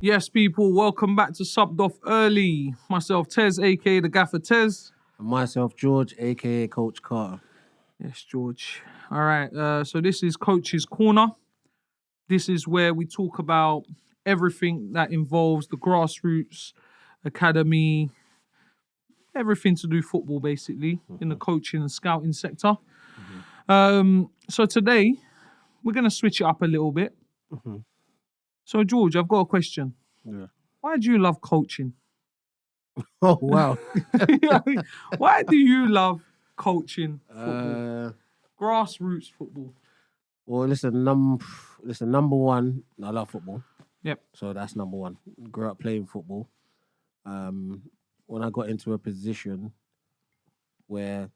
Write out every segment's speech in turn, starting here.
Yes, people, welcome back to Subbed Off Early. Myself, Tez, aka the Gaffer Tez. And myself, George, aka Coach Carter. Yes, George. All right, so this is Coach's Corner. This is where we talk about everything that involves the grassroots, academy, everything to do football, basically, in the coaching and scouting sector. So today, we're going to switch it up a little bit. So, George, I've got a question. Yeah. Why do you love coaching? Oh, wow. Why do you love coaching football? Grassroots football. Well, listen, number one, I love football. Yep. So that's number one. Grew up playing football. When I got into a position where,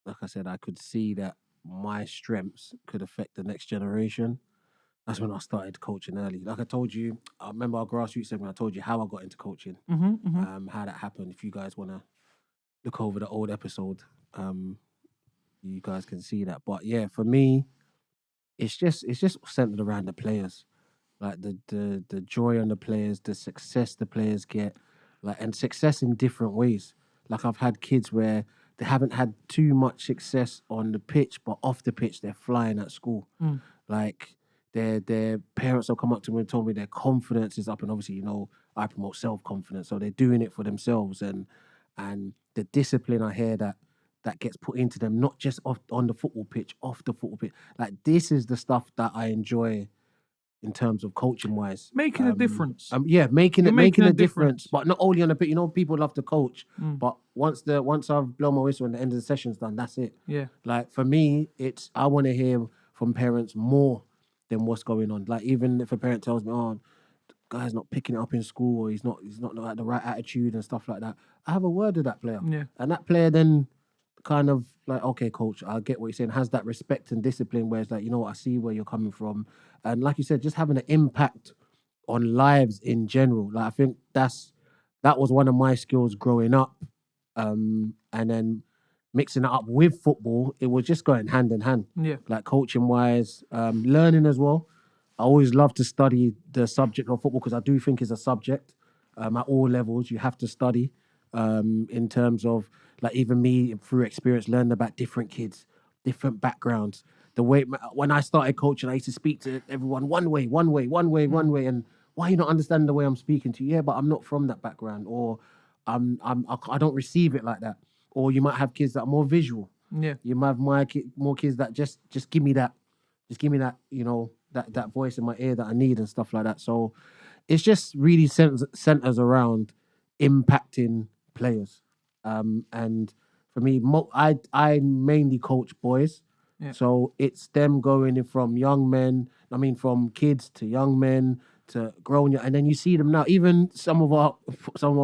like I said, I could see that my strengths could affect the next generation, that's when I started coaching early. Like I told you, I remember our grassroots segment, I told you how I got into coaching, how that happened. If you guys want to look over the old episode, you guys can see that. But yeah, for me, it's just centered around the players, like the joy on the players, the success the players get, and success in different ways. Like I've had kids where they haven't had too much success on the pitch, but off the pitch they're flying at school. Like their parents will come up to me and told me their confidence is up, and obviously I promote self-confidence, so they're doing it for themselves, and the discipline I hear that gets put into them, not just on the football pitch, off the football pitch. Like this is the stuff that I enjoy in terms of coaching wise. Making a difference. Making a difference. But not only on the pitch. People love to coach, but once I've blown my whistle and the end of the session's done, that's it. Yeah. Like for me, I want to hear from parents more than what's going on. Like even if a parent tells me, "Oh, the guy's not picking it up in school, or he's not got the right attitude and stuff like that," I have a word with that player. Yeah. And that player then kind of like, okay, coach, I get what you're saying, has that respect and discipline where it's like, I see where you're coming from. And like you said, just having an impact on lives in general. Like I think that was one of my skills growing up. And then mixing it up with football, it was just going hand in hand. Yeah. Like coaching wise, learning as well. I always love to study the subject of football because I do think it's a subject at all levels. You have to study in terms of, like even me through experience, learning about different kids, different backgrounds. The way when I started coaching, I used to speak to everyone one way, and why are you not understanding the way I'm speaking to you? Yeah, but I'm not from that background, or I don't receive it like that. Or you might have kids that are more visual. Yeah. You might have more kids that just give me that, that voice in my ear that I need and stuff like that. So it's just really centers around impacting players. And for me, I mainly coach boys. Yeah. So it's them going from from kids to young men to grown, and then you see them now. Even some of our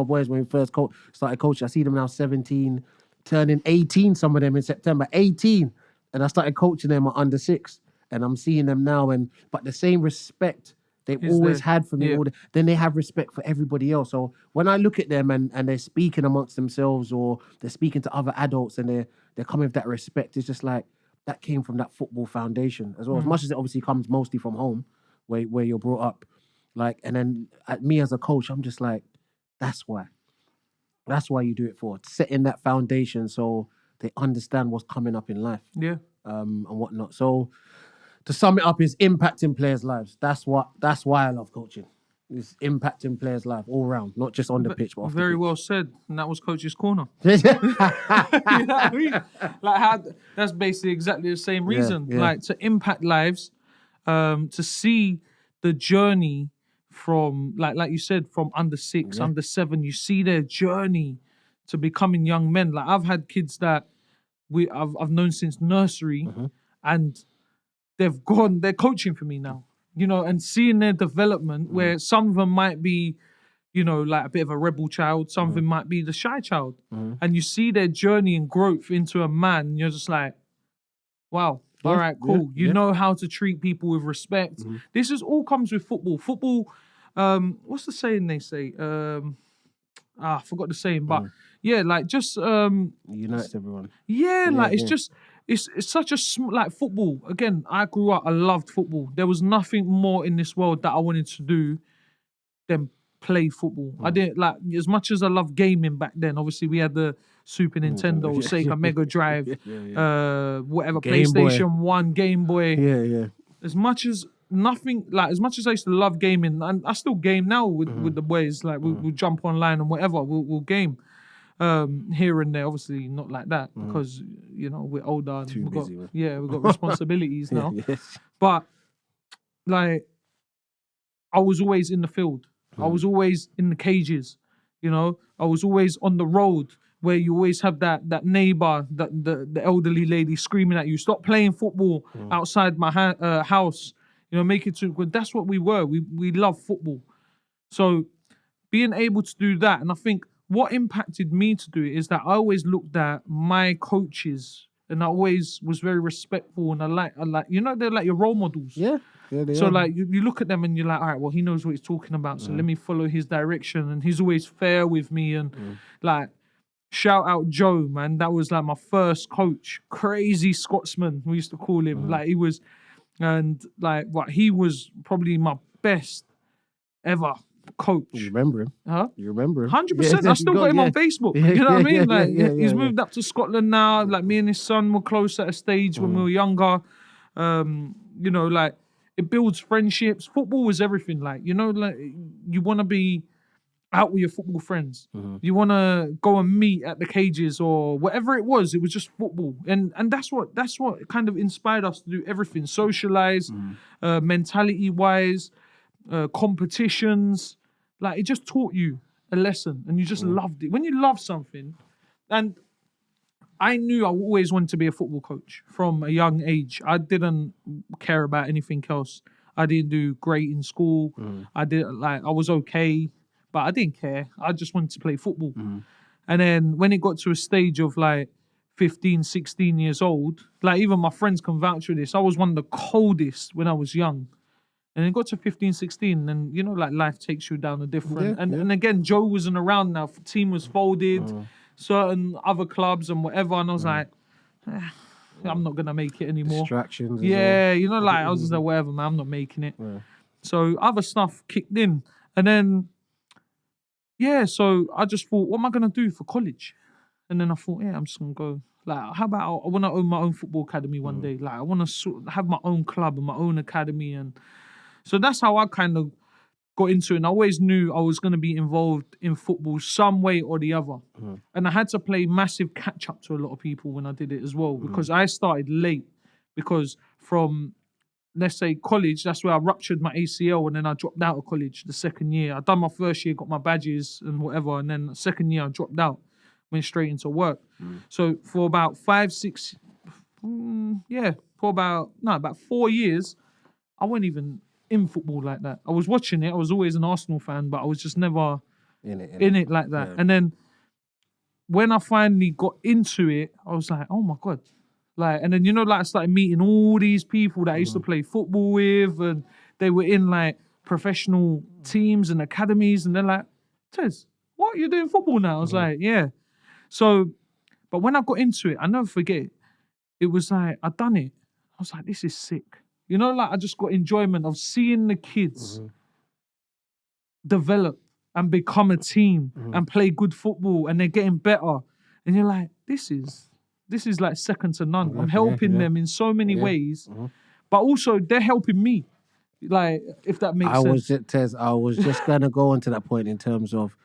boys when we first started coaching, I see them now 17, turning 18. Some of them in September, 18, and I started coaching them at under 6, and I'm seeing them now. But the same respect they've always had for me, then they have respect for everybody else. So when I look at them and they're speaking amongst themselves, or they're speaking to other adults, and they're coming with that respect, it's just like that came from that football foundation as well. As much as it obviously comes mostly from home, where you're brought up. Like, and then me as a coach, I'm just like, that's why you do it for, setting that foundation so they understand what's coming up in life. Yeah. And whatnot. So to sum it up, is impacting players' lives. That's why I love coaching. It's impacting players' lives all round, not just on the pitch, but off Very the pitch. well said. And that was Coach's Corner. You know what I mean? Like that's basically exactly the same reason. Yeah. Like to impact lives, to see the journey from like you said, from under 6, under 7, you see their journey to becoming young men. Like I've had kids that I've known since nursery, and they're coaching for me now, and seeing their development where some of them might be, like a bit of a rebel child, some of them might be the shy child, and you see their journey and growth into a man, and you're just like, wow, all right, cool. You know how to treat people with respect. This is all comes with football. Football, what's the saying they say? I forgot the saying, but yeah, like just unites everyone. Yeah, like it's just it's such a like football. Again, I grew up, I loved football. There was nothing more in this world that I wanted to do than play football. I didn't like, as much as I love gaming back then. Obviously, we had the Super Nintendo, Sega Mega Drive, whatever, Game Boy. PlayStation 1, Game Boy. Yeah. As much as as much as I used to love gaming, and I still game now with the boys. Like we'll jump online and whatever, we'll game here and there. Obviously, not like that because we're older and we've busy, man. got responsibilities now. Yes. But like, I was always in the field. I was always in the cages. I was always on the road where you always have that neighbor, the elderly lady screaming at you, "Stop playing football outside my house." Make it to good. That's what we were. We love football. So being able to do that, and I think what impacted me to do it is that I always looked at my coaches, and I always was very respectful, and I like they're like your role models. Yeah, they So are. like you look at them and you're like, all right, well, he knows what he's talking about, so let me follow his direction, and he's always fair with me, and like, shout out Joe, man, that was like my first coach, crazy Scotsman, we used to call him. Like, he was, and like what, he was probably my best ever coach. You remember him? Huh? You remember him? 100%. I still got him on Facebook. You know what I mean? Like, he's yeah. moved up to Scotland now. Like, me and his son were close at a stage when we were younger. Like, it builds friendships. Football is everything. Like, like, you want to be out with your football friends. You want to go and meet at the cages or whatever it was. It was just football, and that's what kind of inspired us to do everything. Socialize, mentality wise, competitions. Like, it just taught you a lesson, and you just loved it. When you love something, and I knew I always wanted to be a football coach from a young age. I didn't care about anything else. I didn't do great in school. I was okay, but I didn't care. I just wanted to play football. And then when it got to a stage of like 15, 16 years old, like, even my friends can vouch for this, I was one of the coldest when I was young. And it got to 15, 16, and like, life takes you down a different. And again, Joe wasn't around now. Team was folded, certain other clubs and whatever. And I was like, I'm not gonna make it anymore. Distractions. Yeah, like, I was just like, whatever, man, I'm not making it. So other stuff kicked in, and then so I just thought, what am I gonna do for college? And then I thought, I'm just gonna go. Like, how about I want to own my own football academy one day? Like, I want to have my own club and my own academy, and so that's how I kind of got into it. And I always knew I was going to be involved in football some way or the other. And I had to play massive catch up to a lot of people when I did it as well, because I started late. Because from, let's say, college, that's where I ruptured my ACL, and then I dropped out of college the second year. I'd done my first year, got my badges and whatever, and then the second year I dropped out, went straight into work. So for about about 4 years, I wasn't even in football like that. I was watching it. I was always an Arsenal fan, but I was just never in it like that. And then when I finally got into it, I was like, oh my God. Like, and then, like, I started meeting all these people that I used to play football with, and they were in like professional teams and academies, and they're like, Tez, what, you're doing football now? I was like, yeah. So, but when I got into it, I never forget, it was like, I done it. I was like, this is sick. Like, I just got enjoyment of seeing the kids develop and become a team and play good football, and they're getting better. And you're like, this is like second to none. I'm helping them in so many ways, but also they're helping me. Like, if that makes sense. I was just going to go on to that point in terms of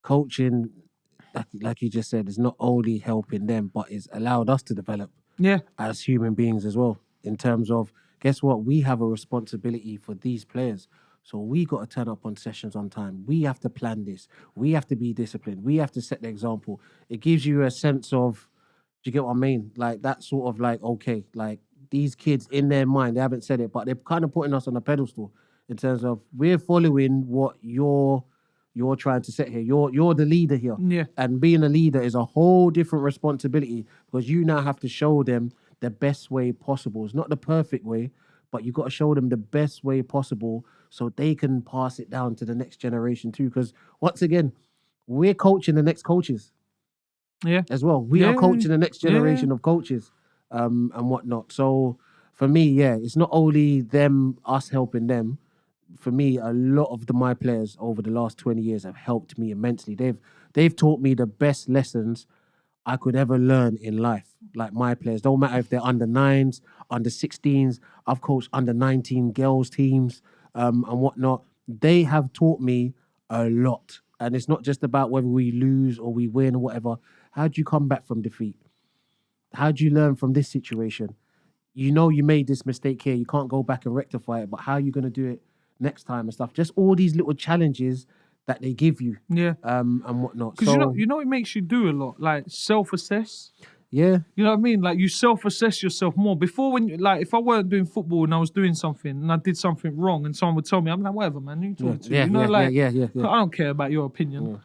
coaching, like you just said, is not only helping them, but it's allowed us to develop as human beings as well. In terms of, guess what? We have a responsibility for these players. So we got to turn up on sessions on time. We have to plan this. We have to be disciplined. We have to set the example. It gives you a sense of, do you get what I mean? Like, that sort of like, okay, like, these kids in their mind, they haven't said it, but they're kind of putting us on a pedestal in terms of, we're following what you're trying to set here. You're the leader here. Yeah. And being a leader is a whole different responsibility, because you now have to show them the best way possible. It's not the perfect way, but you've got to show them the best way possible so they can pass it down to the next generation too. Because once again, we're coaching the next coaches as well. We are coaching the next generation of coaches and whatnot. So for me, it's not only us helping them, for me, a lot of my players over the last 20 years have helped me immensely. They've taught me the best lessons I could ever learn in life. Like my players, don't matter if they're under 9s, under 16s. I've coached under 19 girls teams and whatnot. They have taught me a lot. And it's not just about whether we lose or we win or whatever. How do you come back from defeat? How do you learn from this situation? You know you made this mistake here. You can't go back and rectify it. But how are you going to do it next time and stuff? Just all these little challenges that they give you. Yeah. And whatnot. Because So, you know it makes you do a lot, like self-assess. yeah. You know what I mean? Like you self-assess yourself more. Before when like if I weren't doing football and I was doing something and I did something wrong and someone would tell me, I'm like, whatever, man, who you talking to? You know, yeah. I don't care about your opinion.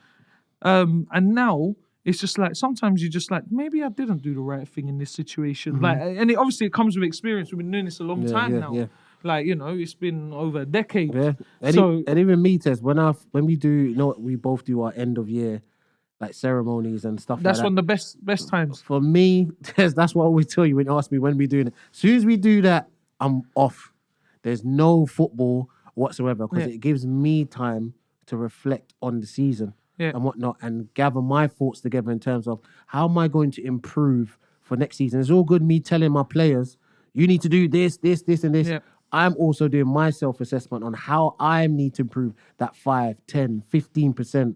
And now it's just like sometimes you're just like, maybe I didn't do the right thing in this situation. Like, and obviously it comes with experience. We've been doing this a long time now. Yeah. Like, you know, it's been over a decade. Yeah. So And even me, Tez, when we do, you know, we both do our end of year like ceremonies and stuff that's like one of the best times. For me, Tez, that's what I always tell you when you ask me when we doing it. As soon as we do that, I'm off. There's no football whatsoever because it gives me time to reflect on the season and whatnot and gather my thoughts together in terms of how am I going to improve for next season. It's all good me telling my players, you need to do this, and this. Yeah. I'm also doing my self-assessment on how I need to improve that 5, 10, 15%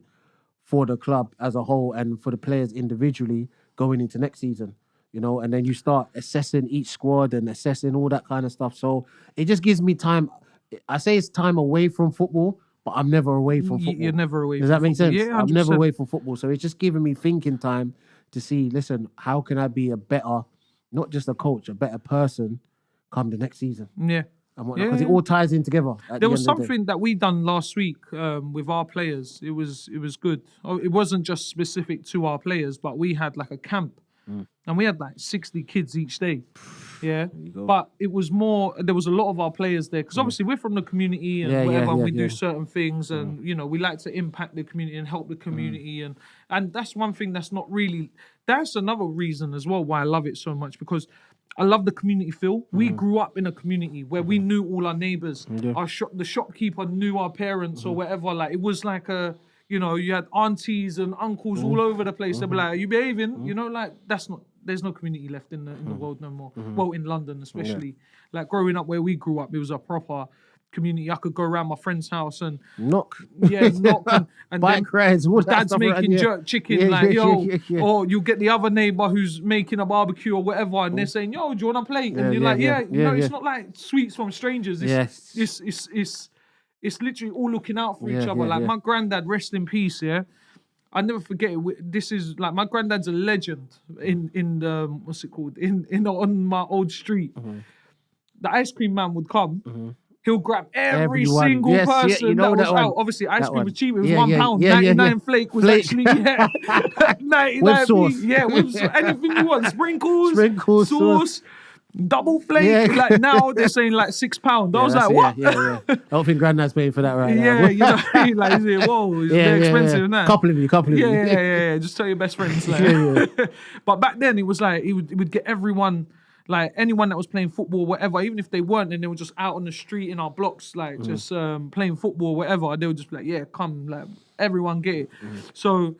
for the club as a whole and for the players individually going into next season, you know, and then you start assessing each squad and assessing all that kind of stuff. So it just gives me time. I say it's time away from football, but I'm never away from football. You're never away Does from that make football. sense? Yeah, I'm never 100%. away from football. So it's just giving me thinking time to see, listen, how can I be a better, not just a coach, a better person come the next season? Yeah. And whatnot, because it all ties in together. There was something that we done last week with our players. It was good. Oh, it wasn't just specific to our players, but we had like a camp, and we had like 60 kids each day. Yeah, but it was more. There was a lot of our players there because obviously we're from the community and whatever. And we do certain things, and you know we like to impact the community and help the community, and that's one thing that's not really. That's another reason as well why I love it so much because. I love the community feel. We grew up in a community where we knew all our neighbors. The shopkeeper knew our parents or whatever. Like it was like a, you know, you had aunties and uncles all over the place. They'd be like, "Are you behaving?" You know, like that's not. There's no community left in the world no more. Well, in London especially. Like growing up where we grew up, it was a proper community. I could go around my friend's house and knock and bike rides. All that dad's stuff making around, jerk chicken, or you get the other neighbor who's making a barbecue or whatever, and they're saying, "Yo, do you want to play?" And you're like, it's not like sweets from strangers. It's literally all looking out for each other. Like my granddad, rest in peace. Yeah. I never forget it. This is like my granddad's a legend in the what's it called on my old street. The ice cream man would come. He'll grab every single person you know that was one. out. Obviously, ice That cream one. was cheap. It was £1. Yeah, 99 flake was actually 99 with sauce. Yeah, with anything you want. Sprinkles, sauce. Double flake. Yeah. Like now they're saying like £6. I was like, what? Yeah. I don't think Granddad's paying for that right now. Yeah, you know what I mean? Like, whoa, they're expensive now. Couple of you. Yeah. Just tell your best friends. Like. But back then it was like he would get everyone, like anyone that was playing football, whatever, even if they weren't, and they were just out on the street in our blocks, like just playing football, whatever. They would just be like, yeah, come, like everyone get it. So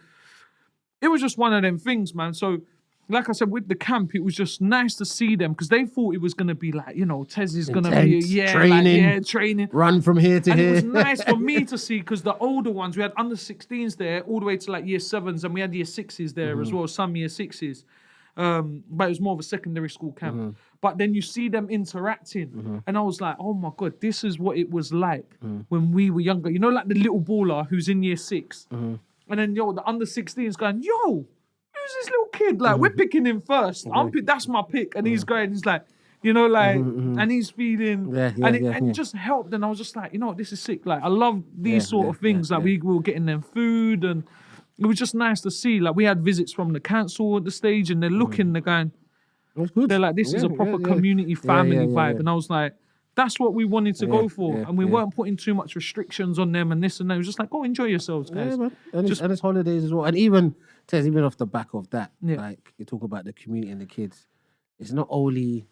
it was just one of them things, man. So. Like I said, with the camp, it was just nice to see them because they thought it was going to be like, you know, Tez is going to be, training. Run from here to here. It was nice for me to see because the older ones, we had under 16s there all the way to like year 7s and we had year 6s there as well, some year 6s. But it was more of a secondary school camp. But then you see them interacting and I was like, oh my God, this is what it was like when we were younger. You know, like the little baller who's in year 6. And then, the under 16s going, who's this little kid? Like, we're picking him first. That's my pick. And he's going, he's like, you know, like, and he's feeding. And it just helped. And I was just like, you know what, this is sick. Like, I love these sort of things. Like, we were getting them food. And it was just nice to see. Like, we had visits from the council at the stage. And they're looking, they're going, they're like, this is a proper community family vibe. And I was like, that's what we wanted to go for. And we weren't putting too much restrictions on them and this and that. It was just like, go enjoy yourselves, guys. Yeah, man. And it's holidays as well. And even, Tez, even off the back of that, like you talk about the community and the kids, it's not only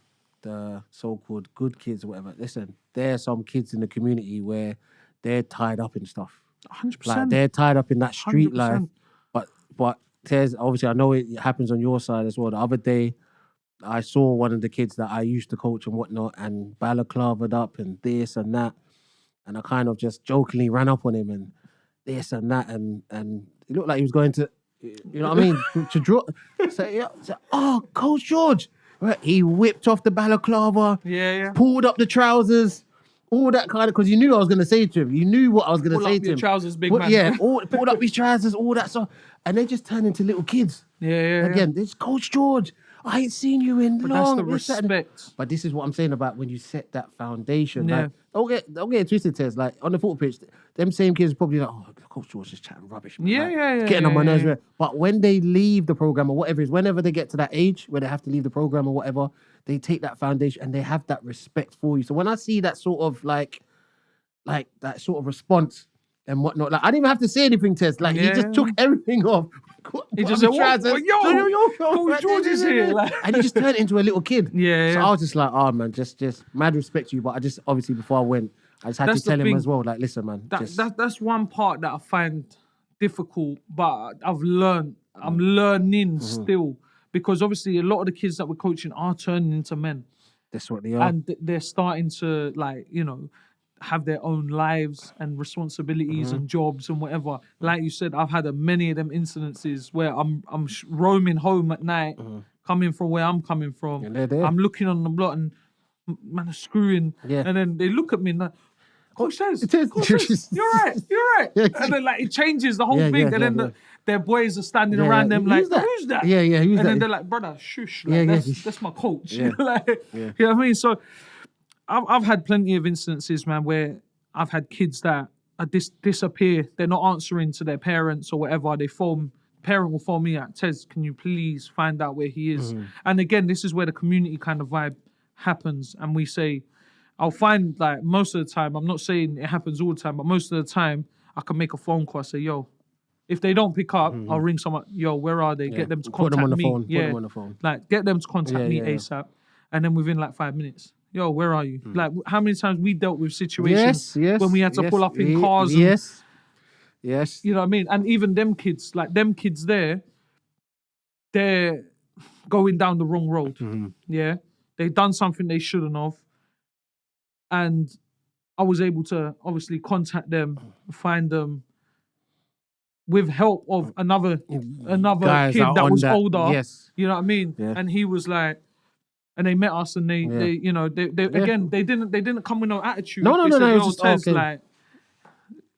the so-called good kids or whatever. Listen, there are some kids in the community where they're tied up in stuff. 100%. Like they're tied up in that street life. 100%. But Tez, obviously, I know it happens on your side as well. The other day, I saw one of the kids that I used to coach and whatnot, and balaclavaed up and this and that, and I kind of just jokingly ran up on him and this and that, and it looked like he was going to, you know what I mean, to draw. Say, oh, Coach George. Right, he whipped off the balaclava, pulled up the trousers, all that kind of, because you knew I was going to say to him. You knew what I was going to say to him. Trousers, big man. Yeah, pulled up his trousers, all that stuff. And they just turned into little kids. Again, this Coach George. I ain't seen you in long. That's the respect. But this is what I'm saying about when you set that foundation. Like, don't get it twisted, Tez. Like on the football pitch, them same kids probably like, oh, Coach George is chatting rubbish. Man. Getting on my nerves. But when they leave the program or whatever it is, whenever they get to that age where they have to leave the program or whatever, they take that foundation and they have that respect for you. So when I see that sort of like that sort of response and whatnot, like I didn't even have to say anything, Tez. Like he just took everything off. He just said, yo, Coach George is here. And he just turned into a little kid. So Yeah. I was just like, oh man, just mad respect to you. But I just, obviously before I went, I just had That's to tell the him thing. as well, like, listen, man. That's one part that I find difficult, but I've learned. I'm learning still, because obviously a lot of the kids that we're coaching are turning into men, That's what they are. and they're starting to, like, you know, have their own lives and responsibilities and jobs and whatever. Like you said, I've had many of them incidences where I'm roaming home at night, coming from where I'm coming from. And they're there. I'm looking on the block and man are screwing, and then they look at me and like, Coach Tez, you're right. And then like it changes the whole thing, and then their boys are standing around them like, who's that? Yeah, who's and that? then they're like, brother, shush, like, that's my coach. Like, you know what I mean? So I've had plenty of instances, man, where I've had kids that are disappear. They're not answering to their parents or whatever. Parent will phone me at, Tez, can you please find out where he is? And again, this is where the community kind of vibe happens. And we say, I'll find, like, most of the time, I'm not saying it happens all the time, but most of the time I can make a phone call, say, yo, if they don't pick up, I'll ring someone, yo, where are they? Get them to contact me. Put them on the phone. Like, get them to contact me ASAP. And then within like 5 minutes, yo, where are you? Like, how many times we dealt with situations when we had to pull up in cars. Yes. You know what I mean? And even them kids there, they're going down the wrong road. Yeah. They've done something they shouldn't have. And I was able to obviously contact them, find them with help of another Guys kid that was older. Yes. You know what I mean? Yeah. And he was like, and they met us, and they you know, they again, they didn't come with no attitude. No. They said, It yo, was just, Tez, okay. like,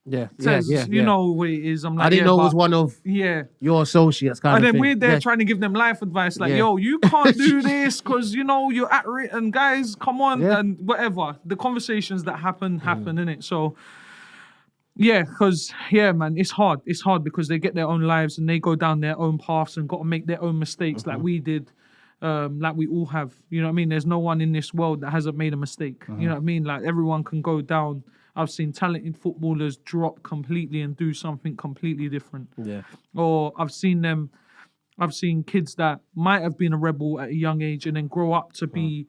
Yeah. Tez, you know what it is. I'm like, I didn't know it was one of yeah. your associates kind And of then thing. we're there trying to give them life advice, like, Yeah. yo, you can't do this because, you know, you're at risk, and guys, come on, Yeah. and whatever. The conversations that happen, innit? So, yeah, because, yeah, man, it's hard. It's hard because they get their own lives and they go down their own paths and got to make their own mistakes like we did, like we all have. You know what I mean? There's no one in this world that hasn't made a mistake. You know what I mean? Like, everyone can go down. I've seen talented footballers drop completely and do something completely different. Yeah. Or I've seen kids that might have been a rebel at a young age and then grow up to be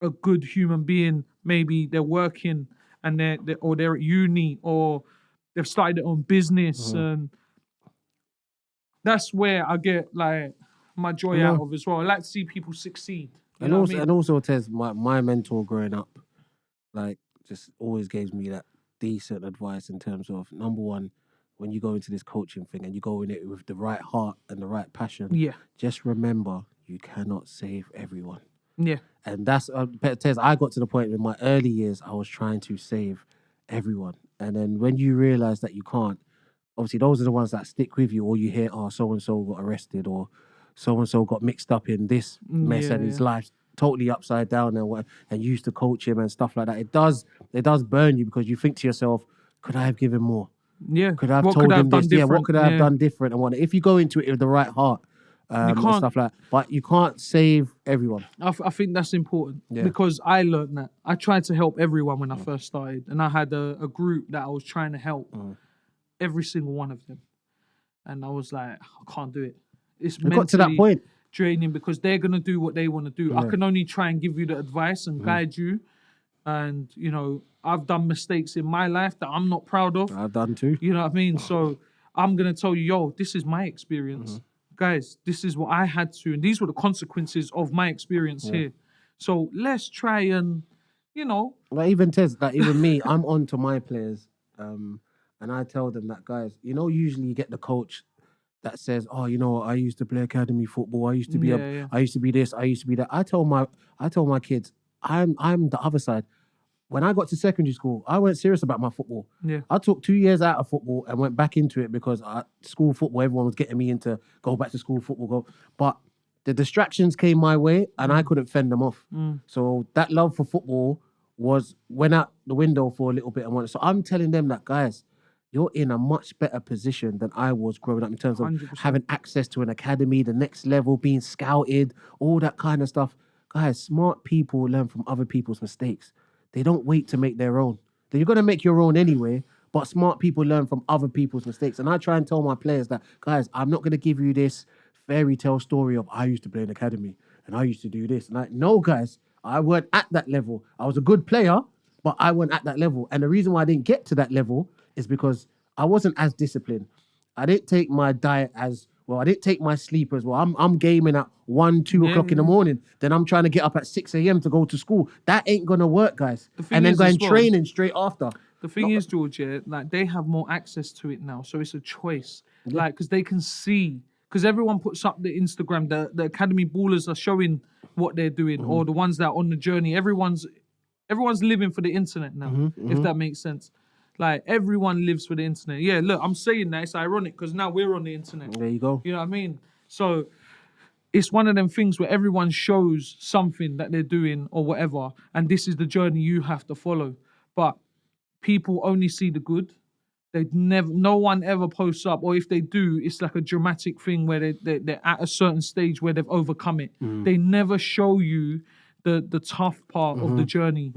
a good human being. Maybe they're working and they're at uni, or they've started their own business, and that's where I get like my joy out of as well. I like to see people succeed. You know what I mean? And also, Tez, my mentor growing up, like, just always gave me that decent advice in terms of, number one, when you go into this coaching thing and you go in it with the right heart and the right passion, just remember you cannot save everyone. Yeah. And that's, Tez, I got to the point in my early years, I was trying to save everyone. And then when you realize that you can't, obviously those are the ones that stick with you, or you hear, oh, so-and-so got arrested, or so-and-so got mixed up in this mess and his life's totally upside down and you used to coach him and stuff like that. It does burn you, because you think to yourself, could I have given more? Yeah. Could I have told him this? Yeah, what could I have done different? And what if you go into it with the right heart and stuff like that. But you can't save everyone. I think that's important because I learned that. I tried to help everyone when I first started, and I had a group that I was trying to help, every single one of them. And I was like, I can't do it. It's We got to that point. draining because they're gonna do what they want to do. I Yeah. can only try and give you the advice and guide you. And you know, I've done mistakes in my life that I'm not proud of. I've done too. You know what I mean? So I'm gonna tell you, yo, this is my experience, guys. This is what I had to, and these were the consequences of my experience here. So let's try and, you know, Like even Tez, like even me, I'm on to my players, and I tell them that, guys, you know, usually you get the coach that says, "Oh, you know, I used to play academy football. I used to be I used to be this. I used to be that." I told my kids, I'm the other side. When I got to secondary school, I weren't serious about my football. Yeah. I took 2 years out of football and went back into it because school football, everyone was getting me into go back to school football. But the distractions came my way and I couldn't fend them off. So that love for football went out the window for a little bit. So I'm telling them that, guys, you're in a much better position than I was growing up in terms of 100%. having access to an academy, the next level, being scouted, all that kind of stuff. Guys, smart people learn from other people's mistakes. They don't wait to make their own. You're going to make your own anyway, but smart people learn from other people's mistakes. And I try and tell my players that, guys, I'm not going to give you this fairy tale story of I used to play in academy and I used to do this. And no, guys, I weren't at that level. I was a good player, but I weren't at that level. And the reason why I didn't get to that level is because I wasn't as disciplined. I didn't take my diet as well. I didn't take my sleep as well. I'm gaming at 1, 2 o'clock in the morning. Then I'm trying to get up at 6 a.m. to go to school. That ain't gonna work, guys. And then going training straight after. The thing is, George, like they have more access to it now, so it's a choice. Like, because they can see, because everyone puts up the Instagram, the academy ballers are showing what they're doing, or the ones that are on the journey. Everyone's living for the internet now, if that makes sense. Like, everyone lives for the internet. Yeah, look, I'm saying that. It's ironic because now we're on the internet. There you go. You know what I mean? So it's one of them things where everyone shows something that they're doing or whatever, and this is the journey you have to follow. But people only see the good. No one ever posts up, or if they do, it's like a dramatic thing where they're at a certain stage where they've overcome it. They never show you the tough part of the journey.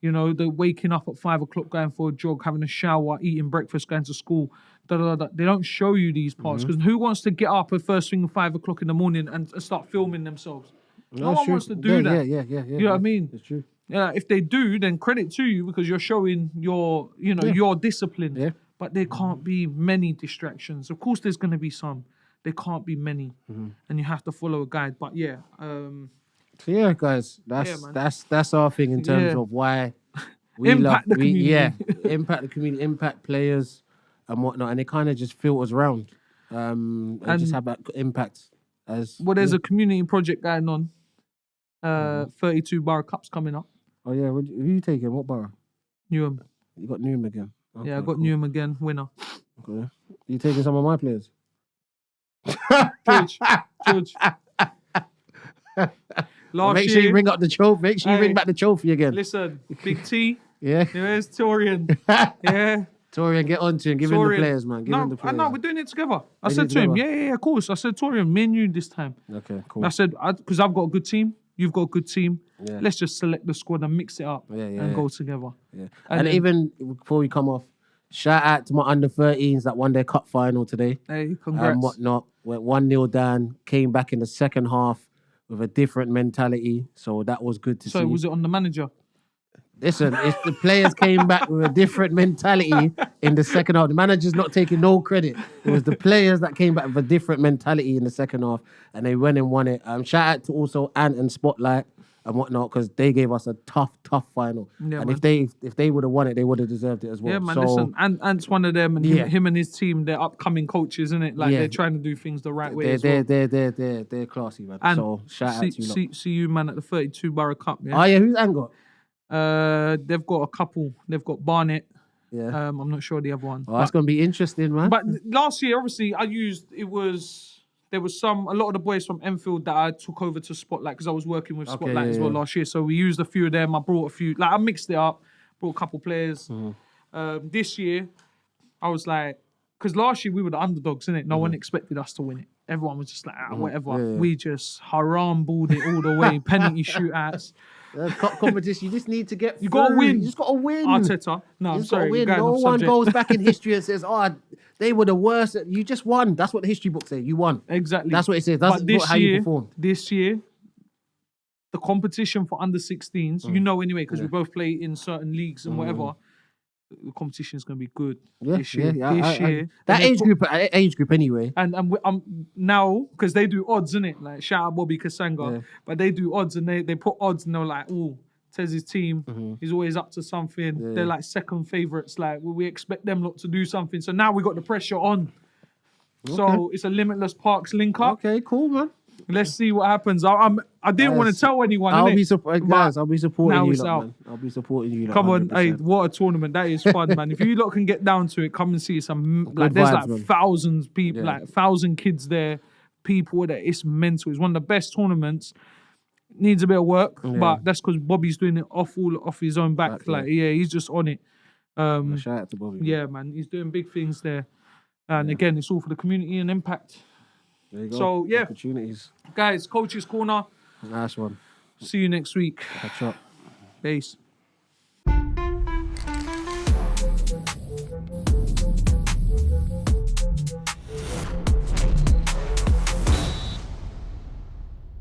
You know, the waking up at 5 o'clock, going for a jog, having a shower, eating breakfast, going to school. They don't show you these parts because who wants to get up at first thing at 5 o'clock in the morning and start filming themselves? No one wants to do that. Yeah. You know what I mean? It's true. Yeah, if they do, then credit to you because you're showing your discipline. Yeah. But there can't be many distractions. Of course, there's going to be some. There can't be many, and you have to follow a guide. But yeah. So yeah, guys, that's our thing in terms of why we Impact the community. impact the community, impact players and whatnot, and it kind of just filters around, and just have that impact as. Well, there's a community project going on. 32 Borough Cups coming up. Oh yeah, who you taking? What borough? Newham. You got Newham again. Okay, Yeah, I got Newham again, winner. Okay. You taking some of my players? George. Make sure you ring up the trophy. Make sure you ring back the trophy again. Listen, Big T. Yeah. Where's Torian? Yeah. Torian, get on to him. Give him the players, man. Give him the players. No, we're doing it together. I said to him, yeah, of course. I said, Torian, me and you this time. Okay, cool. I said, because I've got a good team. You've got a good team. Yeah. Let's just select the squad and mix it up and go together. Yeah. And then, even before we come off, shout out to my under-13s that won their cup final today. Hey, congrats. And whatnot. Went 1-0 down, came back in the second half with a different mentality. So that was good to see. So was it on the manager? Listen, if the players came back with a different mentality in the second half, the manager's not taking no credit. It was the players that came back with a different mentality in the second half, and they went and won it. Shout out to also Ant and Spotlight and whatnot, because they gave us a tough final. Yeah, and man. if they would have won it, they would have deserved it as well. Yeah, man. Listen, Ant's one of them, and him and his team, they're upcoming coaches, isn't it? Like they're trying to do things the right way. They're classy, man. And so shout out to you. See you, man, at the 32 Borough Cup. Yeah? Oh yeah, who's Ant got? They've got a couple. They've got Barnet. Yeah. I'm not sure the other one. Oh, that's gonna be interesting, man. But last year, obviously, there was a lot of the boys from Enfield that I took over to Spotlight because I was working with Spotlight as well last year. So we used a few of them. I brought a few. Like I mixed it up. Brought a couple players. This year, I was like, because last year we were the underdogs, innit? No one expected us to win it. Everyone was just like, whatever. Yeah. We just haram balled it all the way. Penalty shootouts. Competition. You just need to get. You got to win. You just got to win. Arteta. No, I'm sorry. No one goes back in history and says, They were the worst. You just won. That's what the history books say. You won. Exactly. That's what it says. That's But how you performed. This year, the competition for under 16s, you know anyway, because we both play in certain leagues and whatever. The competition is going to be good this year. This year, that age group anyway. And now because they do odds, innit? Like shout out Bobby Kasanga, but they do odds and they put odds and they're like, oh, Tez's team, he's always up to something. Yeah. They're like second favourites. Like we expect them lot to do something. So now we got the pressure on. Okay. So it's a Limitless Parks link up. Okay, cool, man. Let's see what happens. I didn't want to tell anyone. I'll innit? be surprised, guys. I'll be supporting now you, it's lot, out. man. I'll be supporting you. Lot, Come on, 100%. hey, what a tournament. That is fun, man. If you lot can get down to it, come and see some Good there's vibes, like man. thousands people, like 1,000 kids there, people there. It's mental. It's one of the best tournaments. Needs a bit of work, but that's because Bobby's doing it off his own back. Like, he's just on it. Shout out to Bobby. Yeah, man. He's doing big things there. And again, it's all for the community and impact. There you go. So, yeah. Opportunities. Guys, Coach's Corner. Nice one. See you next week. Catch up. Peace.